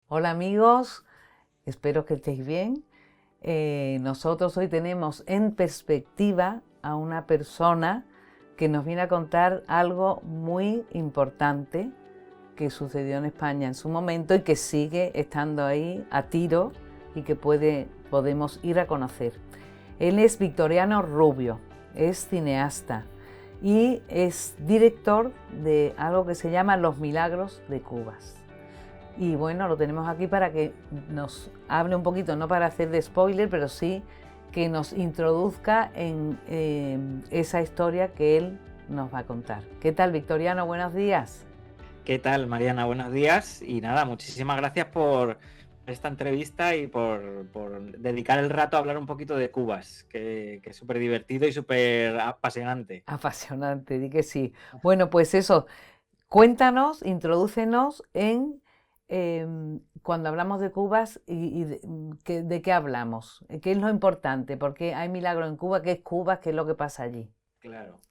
Hola amigos, espero que estéis bien. Nosotros hoy tenemos en perspectiva a una persona que nos viene a contar algo muy importante que sucedió en España en su momento y que sigue estando ahí a tiro y que podemos ir a conocer. Él es Victoriano Rubio, es cineasta y es director de algo que se llama Los Milagros de Cubas. Y bueno, lo tenemos aquí para que nos hable un poquito, no para hacer de spoiler, pero sí que nos introduzca en esa historia que él nos va a contar. ¿Qué tal, Victoriano? Buenos días. ¿Qué tal, Mariana? Buenos días. Y nada, muchísimas gracias por esta entrevista y por dedicar el rato a hablar un poquito de Cubas, que es súper divertido y súper apasionante. Apasionante, di que sí. Bueno, pues eso, cuéntanos, introdúcenos en cuando hablamos de Cubas y de qué hablamos, qué es lo importante, porque hay milagro en Cuba, qué es Cuba, qué es lo que pasa allí. Claro.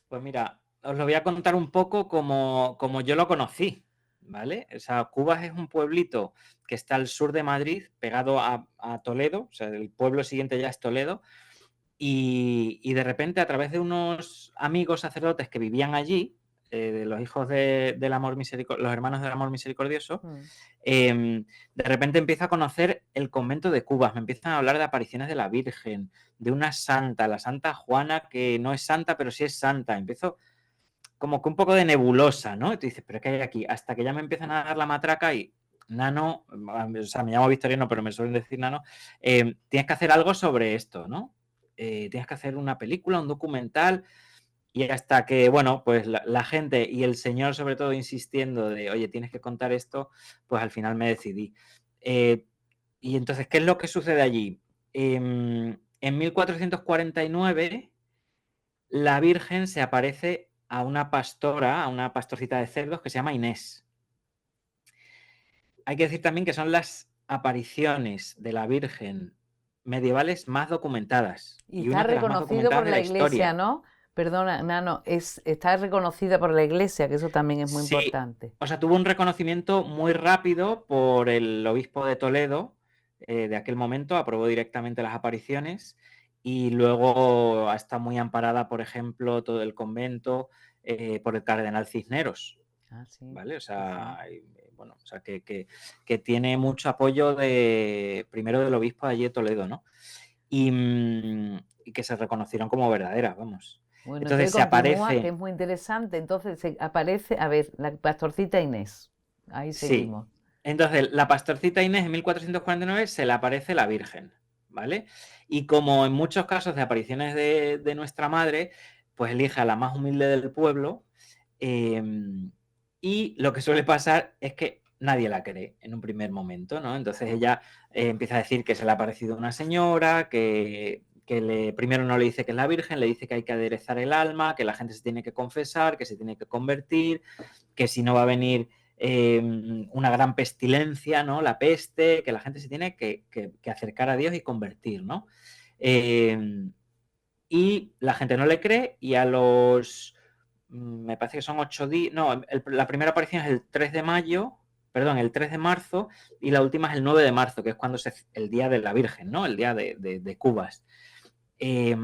Pues mira, os lo voy a contar un poco como yo lo conocí, ¿vale? O sea, Cubas es un pueblito que está al sur de Madrid, pegado a Toledo, o sea, el pueblo siguiente ya es Toledo, y de repente a través de unos amigos sacerdotes que vivían allí, de los hijos del amor misericordioso, los hermanos del amor misericordioso, Mm. de repente empiezo a conocer el convento de Cubas, me empiezan a hablar de apariciones de la Virgen, de una santa, la Santa Juana, que no es santa, pero sí es santa. Empiezo como que un poco de nebulosa, ¿no? Y tú dices, ¿pero qué hay aquí? Hasta que ya me empiezan a dar la matraca y Nano, o sea, me llamo Victoriano, pero me suelen decir Nano, tienes que hacer algo sobre esto, ¿no? Tienes que hacer una película, un documental, y hasta que, bueno, pues la gente y el señor sobre todo insistiendo de, oye, tienes que contar esto, pues al final me decidí. Eh, y entonces, ¿qué es lo que sucede allí? En 1449, la Virgen se aparece a una pastora, a una pastorcita de cerdos que se llama Inés. Hay que decir también que son las apariciones de la Virgen medievales más documentadas Y y está unas de las más reconocido documentadas por de la la iglesia, historia. ¿no? Perdona, Nano, está reconocida por la iglesia, que eso también es muy Sí, importante. o sea, tuvo un reconocimiento muy rápido por el obispo de Toledo de aquel momento, aprobó directamente las apariciones y luego está muy amparada, por ejemplo, todo el convento por el cardenal Cisneros, Ah, sí, ¿vale? O sí, sí. sea, bueno, o sea que tiene mucho apoyo de primero del obispo de allí de Toledo, ¿no? Y que se reconocieron como verdaderas, vamos. Bueno, Entonces entonces se continúa, que es aparece, muy interesante. Entonces aparece, a ver, la pastorcita Inés. Ahí sí. seguimos. Entonces, la pastorcita Inés en 1449 se le aparece la Virgen, ¿vale? Y como en muchos casos de apariciones de nuestra madre, pues elige a la más humilde del pueblo. eh, y lo que suele pasar es que nadie la cree en un primer momento, ¿no? Entonces ella empieza a decir que se le ha aparecido una señora, primero no le dice que es la Virgen, le dice que hay que aderezar el alma, que la gente se tiene que confesar, que se tiene que convertir, que si no va a venir una gran pestilencia, ¿no? La peste, que la gente se tiene que acercar a Dios y convertir, ¿no? Eh, y la gente no le cree y a los, me parece que son 8 días, no, la primera aparición es el 3 de mayo, perdón, el 3 de marzo y la última es el 9 de marzo, que es cuando el día de la Virgen, ¿no? El día de Cubas. Eh,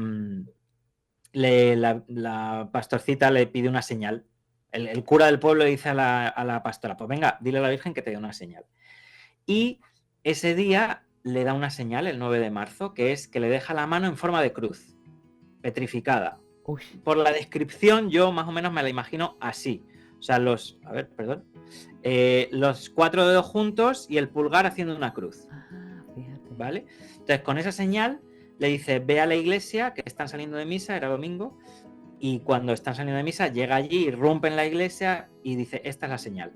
la pastorcita le pide una señal. El cura del pueblo le dice a la pastora, pues venga, dile a la Virgen que te dé una señal. Y ese día le da una señal, el 9 de marzo, que es que le deja la mano en forma de cruz, petrificada. Uy. Por la descripción, yo más o menos me la imagino así. O sea, a ver, perdón. Los 4 dedos juntos y el pulgar haciendo una cruz. Ah, fíjate. ¿Vale? Entonces, con esa señal le dice, ve a la iglesia, que están saliendo de misa, era domingo, y cuando están saliendo de misa, llega allí, irrumpe en la iglesia y dice, esta es la señal.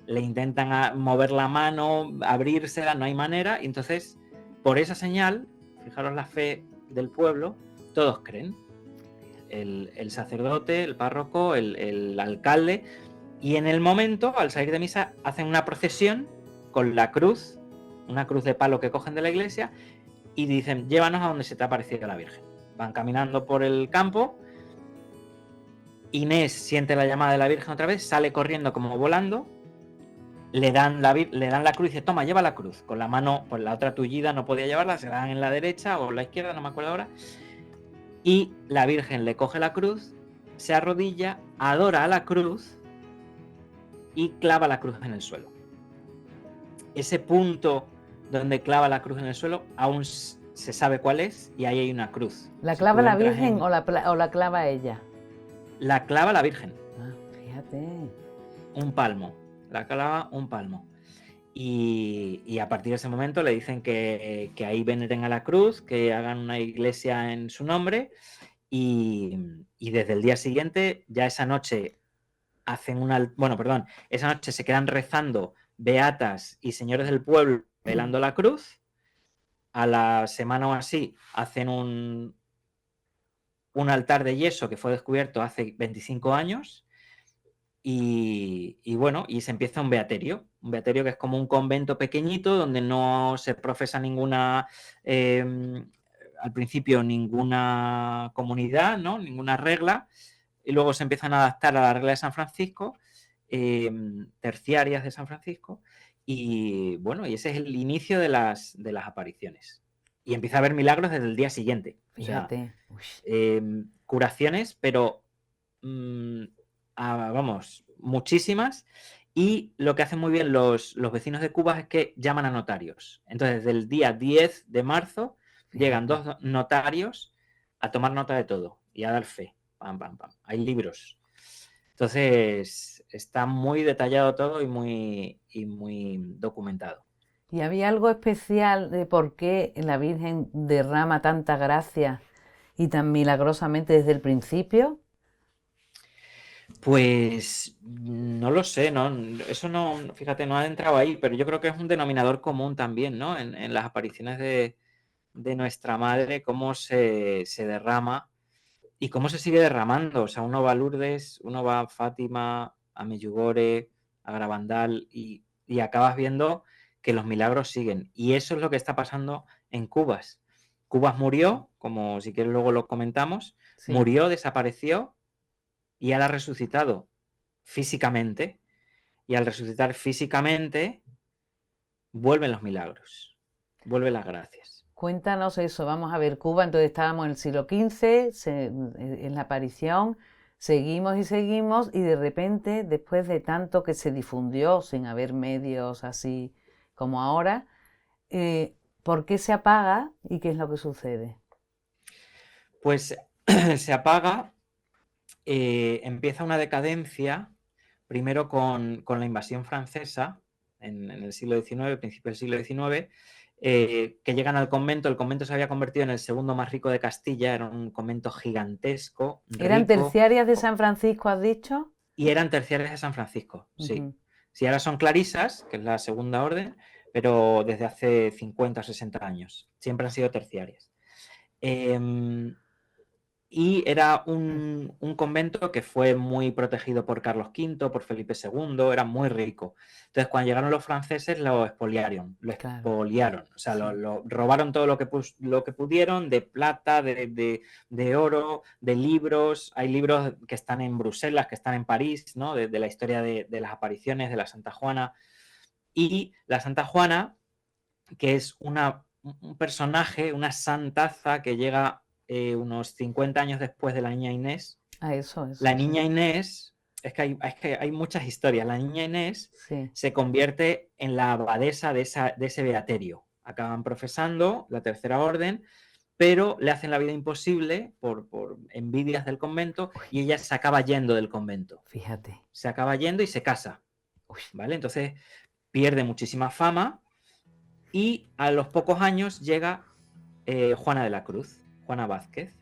Le intentan mover la mano, abrírsela, no hay manera, y entonces, por esa señal, fijaros la fe del pueblo, todos creen. El sacerdote, el párroco, el alcalde, y en el momento, al salir de misa, hacen una procesión con la cruz, una cruz de palo que cogen de la iglesia, y dicen, llévanos a donde se te ha aparecido la Virgen. Van caminando por el campo, Inés siente la llamada de la Virgen otra vez, sale corriendo como volando, le dan la cruz y dice, toma, lleva la cruz. Con la mano, pues la otra tullida no podía llevarla, se la dan en la derecha o en la izquierda, no me acuerdo ahora. Y la Virgen le coge la cruz, se arrodilla, adora a la cruz y clava la cruz en el suelo. Ese punto donde clava la cruz en el suelo aún se sabe cuál es y ahí hay una cruz. ¿La Si clava tú la entras Virgen o la clava ella? La clava la Virgen. Ah, fíjate. Un palmo. La clava un palmo. Y a partir de ese momento le dicen que ahí veneren a la cruz, que hagan una iglesia en su nombre y desde el día siguiente, ya esa noche esa noche se quedan rezando beatas y señores del pueblo velando la cruz. A la semana o así hacen un altar de yeso que fue descubierto hace 25 años y bueno, y se empieza un beaterio que es como un convento pequeñito donde no se profesa ninguna, al principio ninguna comunidad, ¿no? Ninguna regla, y luego se empiezan a adaptar a la regla de San Francisco, terciarias de San Francisco, y bueno, y ese es el inicio de las apariciones. Y empieza a haber milagros desde el día siguiente. Fíjate. O sea, curaciones, pero vamos, muchísimas. Y lo que hacen muy bien los vecinos de Cuba es que llaman a notarios. Entonces, desde el día 10 de marzo llegan 2 notarios a tomar nota de todo y a dar fe. Pam, pam, pam. Hay libros. Entonces, está muy detallado todo y muy documentado. ¿Y había algo especial de por qué la Virgen derrama tanta gracia y tan milagrosamente desde el principio? Pues no lo sé, ¿no? Eso no, fíjate, no ha entrado ahí, pero yo creo que es un denominador común también, ¿no? En las apariciones de nuestra madre, cómo se derrama y cómo se sigue derramando. O sea, uno va a Lourdes, uno va a Fátima, a Medjugorje, a Garabandal y acabas viendo que los milagros siguen. Y eso es lo que está pasando en Cubas. Cubas murió, como si quieres luego lo comentamos, Sí. murió, desapareció y ahora ha resucitado físicamente. Y al resucitar físicamente, vuelven los milagros, vuelven las gracias. Cuéntanos eso, vamos a ver, Cuba, entonces estábamos en el siglo XV, en la aparición, seguimos y seguimos y de repente, después de tanto que se difundió sin haber medios así como ahora, ¿por qué se apaga y qué es lo que sucede? Pues se apaga, empieza una decadencia, primero con la invasión francesa en el siglo XIX, principio del siglo XIX, que llegan al convento. El convento se había convertido en el segundo más rico de Castilla, era un convento gigantesco, ¿Eran rico. terciarias de San Francisco, has dicho? Y eran terciarias de San Francisco, sí. Sí, ahora son clarisas, que es la segunda orden, pero desde hace 50 o 60 años. Siempre han sido terciarias. Y era un convento que fue muy protegido por Carlos V, por Felipe II, era muy rico. Entonces, cuando llegaron los franceses, lo expoliaron. O sea, Sí. lo robaron todo lo que pudieron, de plata, de oro, de libros. Hay libros que están en Bruselas, que están en París, ¿no? De la historia de las apariciones de la Santa Juana. Y la Santa Juana, que es un personaje, una santaza que llega unos 50 años después de la niña Inés. Eso. La niña Inés, es que hay muchas historias. La niña Inés se convierte en la abadesa de ese beaterio. Acaban profesando la tercera orden, pero le hacen la vida imposible por envidias del convento y ella se acaba yendo del convento. Fíjate. Se acaba yendo y se casa. ¿Vale? Entonces pierde muchísima fama y a los pocos años llega Juana de la Cruz, Juana Vázquez,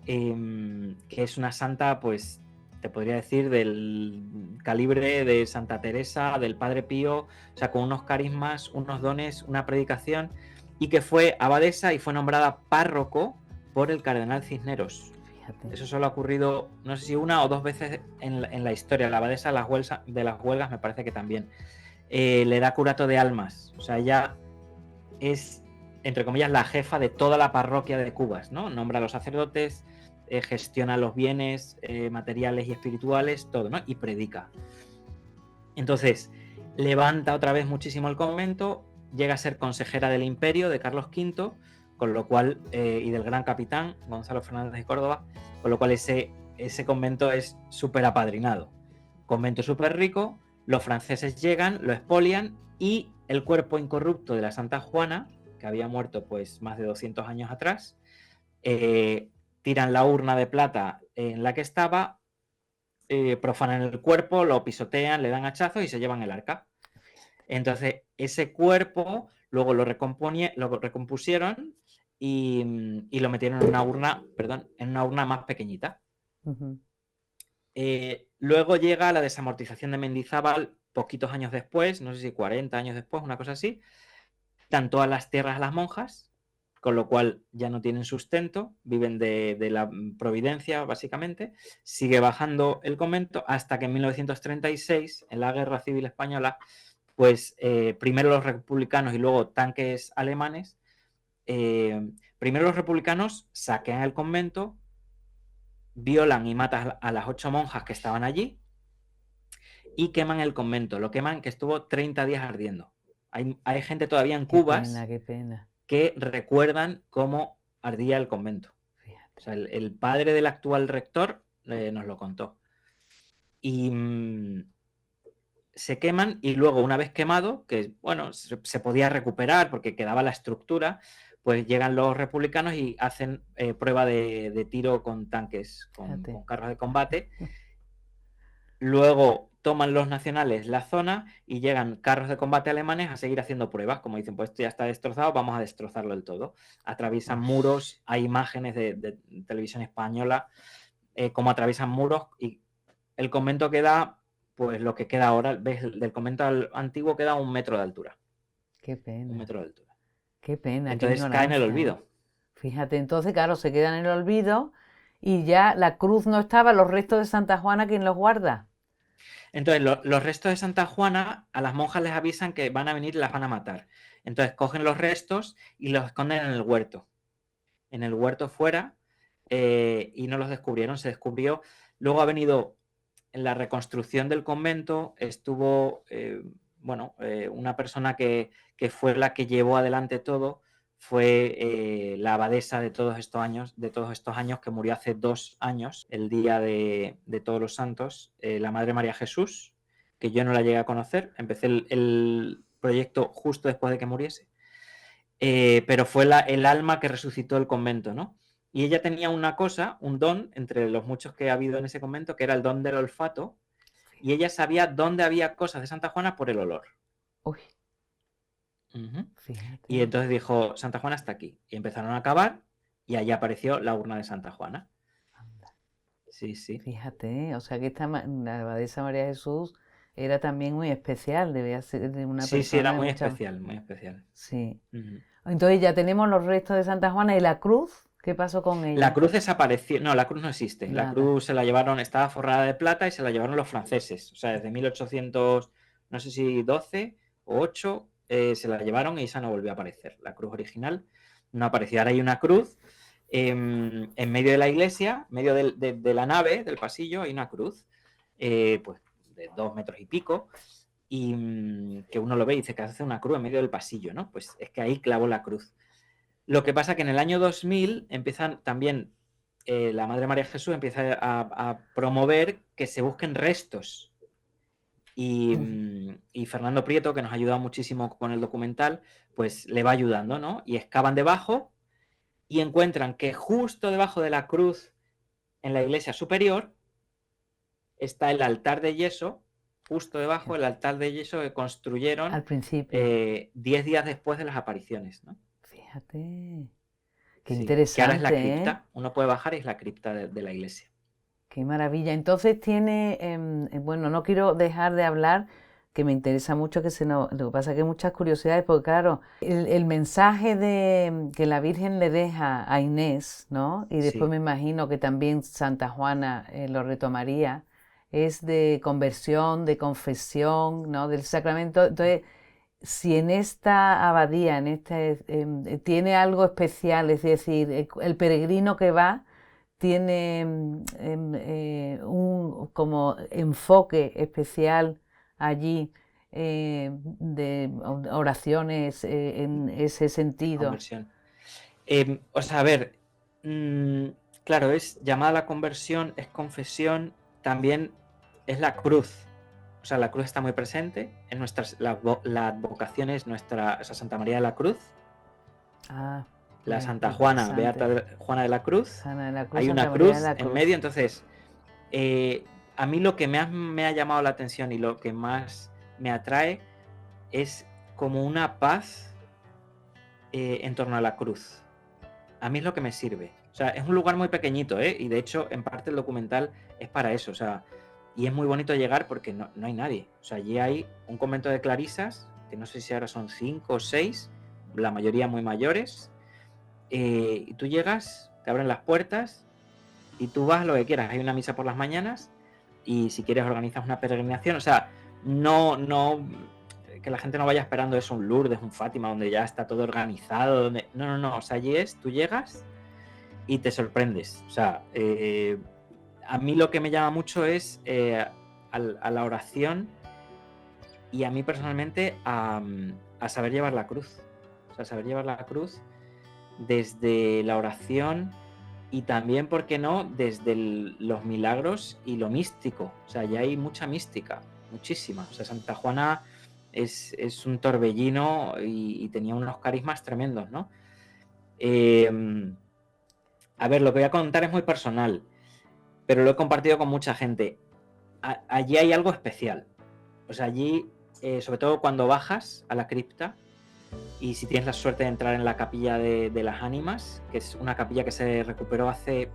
que es una santa, pues te podría decir, del calibre de Santa Teresa, del Padre Pío, o sea, con unos carismas, unos dones, una predicación, y que fue abadesa y fue nombrada párroco por el cardenal Cisneros. Fíjate. Eso solo ha ocurrido, no sé si una o dos veces en la historia. La abadesa de las huelgas me parece que también. Le da curato de almas, o sea, ella es, entre comillas, la jefa de toda la parroquia de Cubas, ¿no? Nombra a los sacerdotes, gestiona los bienes materiales y espirituales, todo, ¿no? Y predica. Entonces, levanta otra vez muchísimo el convento, llega a ser consejera del Imperio de Carlos V, con lo cual, y del gran capitán Gonzalo Fernández de Córdoba, con lo cual ese convento es súper apadrinado. Convento súper rico, los franceses llegan, lo expolian y el cuerpo incorrupto de la Santa Juana, que había muerto pues más de 200 años atrás, tiran la urna de plata en la que estaba, profanan el cuerpo, lo pisotean, le dan hachazos y se llevan el arca. Entonces, ese cuerpo luego lo recompusieron y lo metieron en una urna más pequeñita. Ujú. Luego llega la desamortización de Mendizábal poquitos años después, no sé si 40 años después, una cosa así. Dan todas las tierras a las monjas, con lo cual ya no tienen sustento, viven de la providencia, básicamente. Sigue bajando el convento hasta que en 1936, en la Guerra Civil Española, pues primero los republicanos y luego tanques alemanes, primero los republicanos saquean el convento, violan y matan a las 8 monjas que estaban allí y queman el convento. Lo queman, que estuvo 30 días ardiendo. Hay gente todavía en Cubas Qué pena. que recuerdan cómo ardía el convento. Fíjate. O sea, el padre del actual rector nos lo contó. Y se queman y luego, una vez quemado, que bueno, se podía recuperar porque quedaba la estructura, pues llegan los republicanos y hacen prueba de tiro con tanques, con carros de combate. Luego toman los nacionales la zona y llegan carros de combate alemanes a seguir haciendo pruebas. Como dicen, pues esto ya está destrozado, vamos a destrozarlo del todo. Atraviesan muros, hay imágenes de televisión española, como atraviesan muros y el convento queda, pues lo que queda ahora, ves, del convento antiguo queda 1 metro de altura. Qué pena. 1 metro de altura. Qué pena, qué Entonces cae en el ignorancia. olvido. Fíjate, entonces, claro, se quedan en el olvido y ya la cruz no estaba, los restos de Santa Juana, ¿quién los guarda? Entonces, los restos de Santa Juana, a las monjas les avisan que van a venir y las van a matar. Entonces, cogen los restos y los esconden en el huerto. En el huerto fuera, y no los descubrieron, se descubrió. Luego ha venido en la reconstrucción del convento, estuvo, una persona que fue la que llevó adelante todo, fue la abadesa de todos estos años, que murió hace 2 años, el día de Todos los Santos, la Madre María Jesús, que yo no la llegué a conocer, empecé el proyecto justo después de que muriese, pero fue el alma que resucitó el convento, ¿no? Y ella tenía una cosa, un don, entre los muchos que ha habido en ese convento, que era el don del olfato, y ella sabía dónde había cosas de Santa Juana por el olor. Uy, Y fíjate. entonces dijo, Santa Juana está aquí. Y empezaron a cavar y allí apareció la urna de Santa Juana. Anda. Sí, sí. Fíjate, o sea que la abadesa María Jesús era también muy especial, debía ser de una Sí, sí, persona era de muy mucha... especial, muy especial. Sí. Ujú. Entonces ya tenemos los restos de Santa Juana y la cruz, ¿qué pasó con La ella? cruz desapareció, no, la cruz no existe. La Nada. cruz se la llevaron, estaba forrada de plata y se la llevaron los franceses. O sea, desde 1800, no sé si 12 o 8, se la llevaron y esa no volvió a aparecer. La cruz original no apareció. Ahora hay una cruz en medio de la iglesia, en medio de la nave, del pasillo, hay una cruz, pues de 2 metros y pico, y que uno lo ve y dice que hace una cruz en medio del pasillo, ¿no? Pues es que ahí clavó la cruz. Lo que pasa que en el año 2000 empiezan también, la Madre María Jesús empieza a promover que se busquen restos. Y Fernando Prieto, que nos ha ayudado muchísimo con el documental, pues le va ayudando, ¿no? Y excavan debajo y encuentran que justo debajo de la cruz en la iglesia superior está el altar de yeso, justo debajo el altar de yeso que construyeron Al principio. 10 días después de las apariciones, ¿no? Fíjate. Qué Sí, que ahora es la interesante, ¿eh? cripta. Uno puede bajar y es la cripta de la iglesia. Qué maravilla. Entonces tiene, bueno, no quiero dejar de hablar, que me interesa mucho que se nos, lo que pasa es que hay muchas curiosidades, porque claro, el mensaje que la Virgen le deja a Inés, ¿no? Y después Sí. me imagino que también Santa Juana lo retomaría, es de conversión, de confesión, ¿no? Del sacramento. Entonces, si en esta abadía, tiene algo especial, es decir, el peregrino que va tiene un como enfoque especial allí de oraciones en ese de sentido? conversión. O sea, a ver, claro, es llamada a la conversión, es confesión, también es la cruz. O sea, la cruz está muy presente en la advocación es nuestra, o sea, Santa María de la Cruz, Ah, la muy Santa Juana, interesante. Beata Juana de la Cruz, Sana de la Cruz, hay una Santa María de cruz la en medio, Cruz. entonces, a mí lo que me ha llamado la atención y lo que más me atrae es como una paz en torno a la cruz. A mí es lo que me sirve. O sea, es un lugar muy pequeñito, ¿eh? Y de hecho, en parte el documental es para eso. O sea, y es muy bonito llegar porque no hay nadie. O sea, allí hay un convento de clarisas, que no sé si ahora son 5 o 6, la mayoría muy mayores. Y tú llegas, te abren las puertas y tú vas a lo que quieras. Hay una misa por las mañanas y si quieres organizas una peregrinación. O sea, no que la gente no vaya esperando eso, un Lourdes, un Fátima, donde ya está todo organizado. No. O sea, allí tú llegas y te sorprendes. O sea, a mí lo que me llama mucho es a la oración y a mí personalmente a saber llevar la cruz. O sea, saber llevar la cruz desde la oración y también, ¿por qué no?, desde los milagros y lo místico. O sea, ya hay mucha mística, muchísima. O sea, Santa Juana es un torbellino y tenía unos carismas tremendos, ¿no? A ver, lo que voy a contar es muy personal, pero lo he compartido con mucha gente. Allí hay algo especial. O sea, allí, sobre todo cuando bajas a la cripta, y si tienes la suerte de entrar en la capilla de las ánimas, que es una capilla que se recuperó hace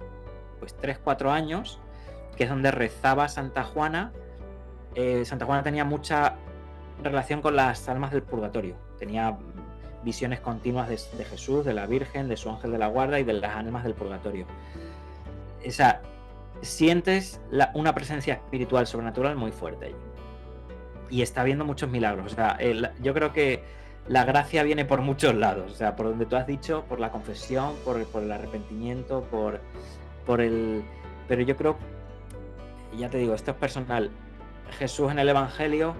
pues 3-4 años, que es donde rezaba Santa Juana. Santa Juana tenía mucha relación con las almas del purgatorio. Tenía visiones continuas de Jesús, de la Virgen, de su ángel de la guarda y de las almas del purgatorio. O sea, sientes una presencia espiritual sobrenatural muy fuerte allí. Y está habiendo muchos milagros. O sea, yo creo que la gracia viene por muchos lados. O sea, por donde tú has dicho, por la confesión, por el arrepentimiento, por el... Pero yo creo, ya te digo, esto es personal. Jesús en el Evangelio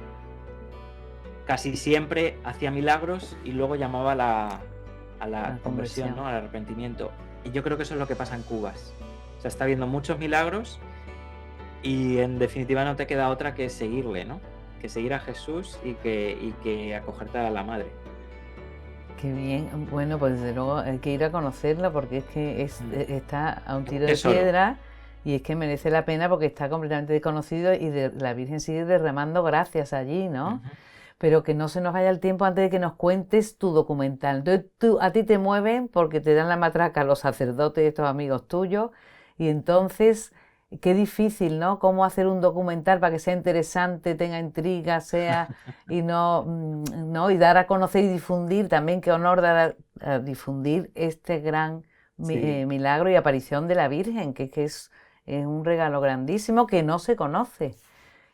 casi siempre hacía milagros y luego llamaba a la conversión, ¿no? Al arrepentimiento. Y yo creo que eso es lo que pasa en Cubas. O sea, está habiendo muchos milagros y en definitiva no te queda otra que seguirle, ¿no? Que seguir a Jesús y que acogerte a la madre. Qué bien. Bueno, pues desde luego hay que ir a conocerla porque es que está a un tiro de Tesoro. piedra y es que merece la pena porque está completamente desconocido y la Virgen sigue derramando gracias allí, ¿no? Pero que no se nos vaya el tiempo antes de que nos cuentes tu documental. Entonces a ti te mueven porque te dan la matraca los sacerdotes, estos amigos tuyos, y entonces qué difícil, ¿no? Cómo hacer un documental para que sea interesante, tenga intriga, sea y no y dar a conocer y difundir también, qué honor dar a difundir este gran milagro y aparición de la Virgen, que es un regalo grandísimo que no se conoce.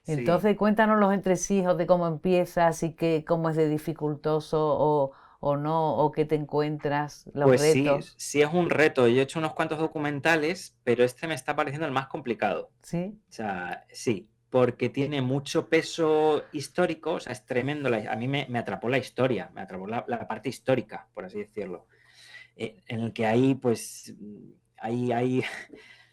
Entonces, cuéntanos los entresijos de cómo empiezas y cómo es de dificultoso o no, o qué te encuentras, los Pues sí, retos. sí es un reto. Yo he hecho unos cuantos documentales, pero este me está pareciendo el más complicado. ¿Sí? O sea, sí, porque tiene mucho peso histórico, o sea, es tremendo. A mí me atrapó la historia, me atrapó la parte histórica, por así decirlo. En el que pues, hay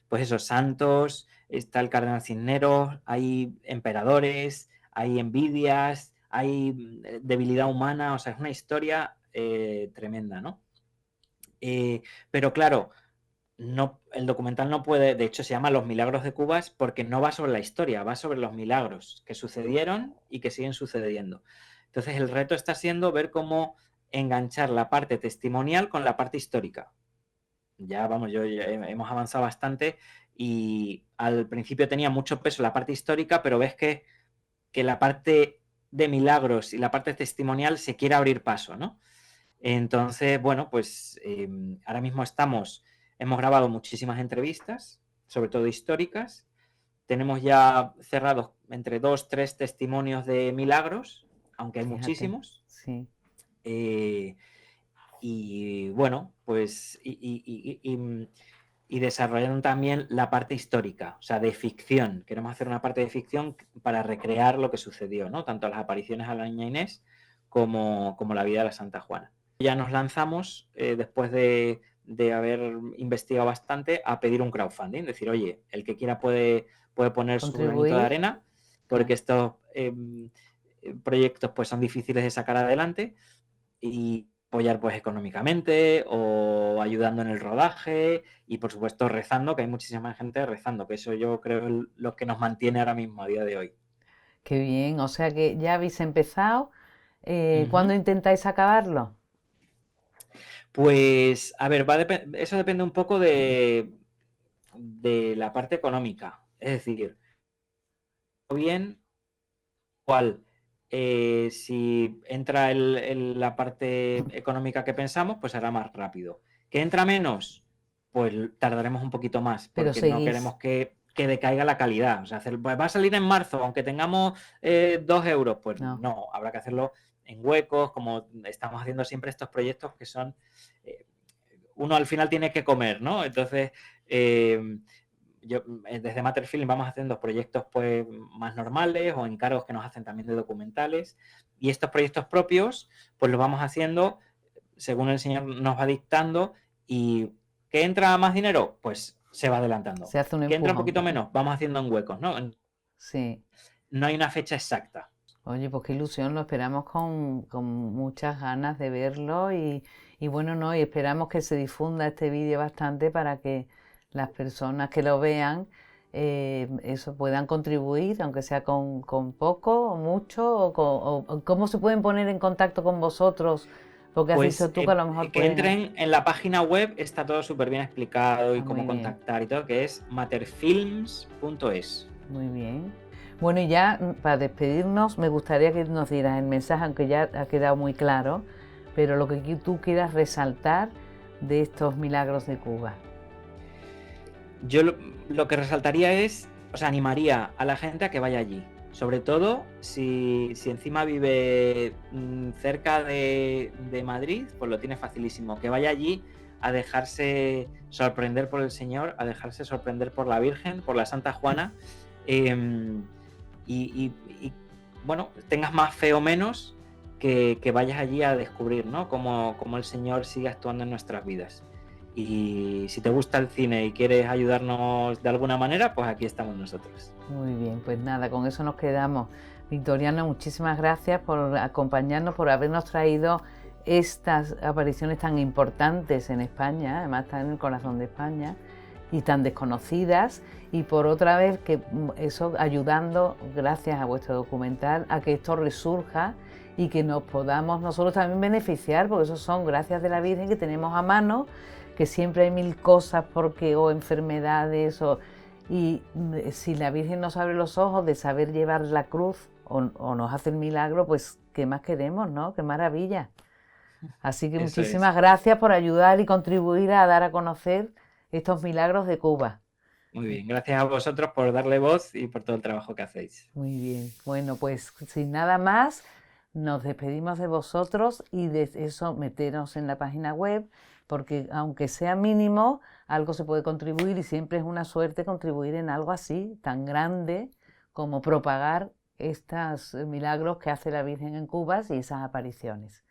pues esos santos, está el cardenal Cisneros, hay emperadores, hay envidias, hay debilidad humana, o sea, es una historia tremenda, ¿no? Pero claro, el documental no puede, de hecho se llama Los Milagros de Cubas porque no va sobre la historia, va sobre los milagros que sucedieron y que siguen sucediendo. Entonces el reto está siendo ver cómo enganchar la parte testimonial con la parte histórica. Ya vamos, hemos avanzado bastante y al principio tenía mucho peso la parte histórica, pero ves que la parte de milagros y la parte testimonial se quiere abrir paso, ¿no? Entonces, bueno, pues ahora mismo hemos grabado muchísimas entrevistas, sobre todo históricas. Tenemos ya cerrados entre 2-3 testimonios de milagros, aunque hay Fíjate, muchísimos. sí. Y bueno, pues y desarrollando también la parte histórica, o sea, de ficción. Queremos hacer una parte de ficción para recrear lo que sucedió, ¿no? Tanto las apariciones a la niña Inés como la vida de la Santa Juana. Ya nos lanzamos, después de haber investigado bastante, a pedir un crowdfunding. Decir, oye, el que quiera puede poner su granito de arena, porque estos proyectos pues son difíciles de sacar adelante, y apoyar pues económicamente o ayudando en el rodaje y por supuesto rezando, que hay muchísima gente rezando, que eso yo creo es lo que nos mantiene ahora mismo a día de hoy. Qué bien, o sea que ya habéis empezado. ¿Cuándo intentáis acabarlo? Pues, a ver, eso depende un poco de la parte económica. Es decir, bien, cuál, si entra la parte económica que pensamos, pues será más rápido. ¿Que entra menos? Pues tardaremos un poquito más, Pero porque no seguís. queremos que decaiga la calidad. O sea, pues va a salir en marzo, aunque tengamos 2 euros, pues no, habrá que hacerlo en huecos, como estamos haciendo siempre estos proyectos que son... uno al final tiene que comer, ¿no? Entonces, desde Matterfilm vamos haciendo proyectos pues más normales o encargos que nos hacen también de documentales, y estos proyectos propios pues los vamos haciendo según el señor nos va dictando, y ¿que entra más dinero? Pues se va adelantando. Se hace un ¿Que entra un empujón. poquito menos? Vamos haciendo en huecos, ¿no? Sí. No hay una fecha exacta. Oye, pues qué ilusión, lo esperamos con muchas ganas de verlo y bueno, no, y esperamos que se difunda este vídeo bastante para que las personas que lo vean eso puedan contribuir, aunque sea con poco o mucho, o cómo se pueden poner en contacto con vosotros, porque has Pues dicho tú que a lo mejor que pueden... entren en la página web, está todo súper bien explicado y cómo muy bien. contactar y todo, que es matterfilms.es. Muy bien. Bueno, y ya para despedirnos, me gustaría que nos dieras el mensaje, aunque ya ha quedado muy claro, pero lo que tú quieras resaltar de estos milagros de Cuba. Yo lo que resaltaría es, o sea, animaría a la gente a que vaya allí. Sobre todo si encima vive cerca de Madrid, pues lo tiene facilísimo. Que vaya allí a dejarse sorprender por el Señor, a dejarse sorprender por la Virgen, por la Santa Juana. Y bueno, tengas más fe o menos, que vayas allí a descubrir, ¿no? Cómo el Señor sigue actuando en nuestras vidas. Y si te gusta el cine y quieres ayudarnos de alguna manera, pues aquí estamos nosotros. Muy bien, pues nada, con eso nos quedamos. Victoriano, muchísimas gracias por acompañarnos, por habernos traído estas apariciones tan importantes en España, además están en el corazón de España, y tan desconocidas, y por otra vez que eso ayudando, gracias a vuestro documental, a que esto resurja y que nos podamos nosotros también beneficiar, porque eso son gracias de la Virgen que tenemos a mano, que siempre hay mil cosas porque o enfermedades y si la Virgen nos abre los ojos de saber llevar la cruz o nos hace el milagro, pues qué más queremos, ¿no? Qué maravilla. Así que Eso muchísimas es. gracias por ayudar y contribuir a dar a conocer estos milagros de Cuba. Muy bien, gracias a vosotros por darle voz y por todo el trabajo que hacéis. Muy bien, bueno, pues sin nada más, nos despedimos de vosotros y de eso meteros en la página web, porque aunque sea mínimo, algo se puede contribuir y siempre es una suerte contribuir en algo así, tan grande como propagar estos milagros que hace la Virgen en Cuba y esas apariciones.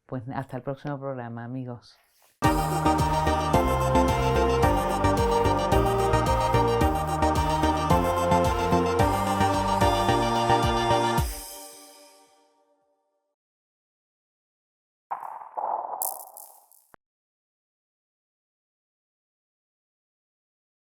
Pues hasta el próximo programa, amigos.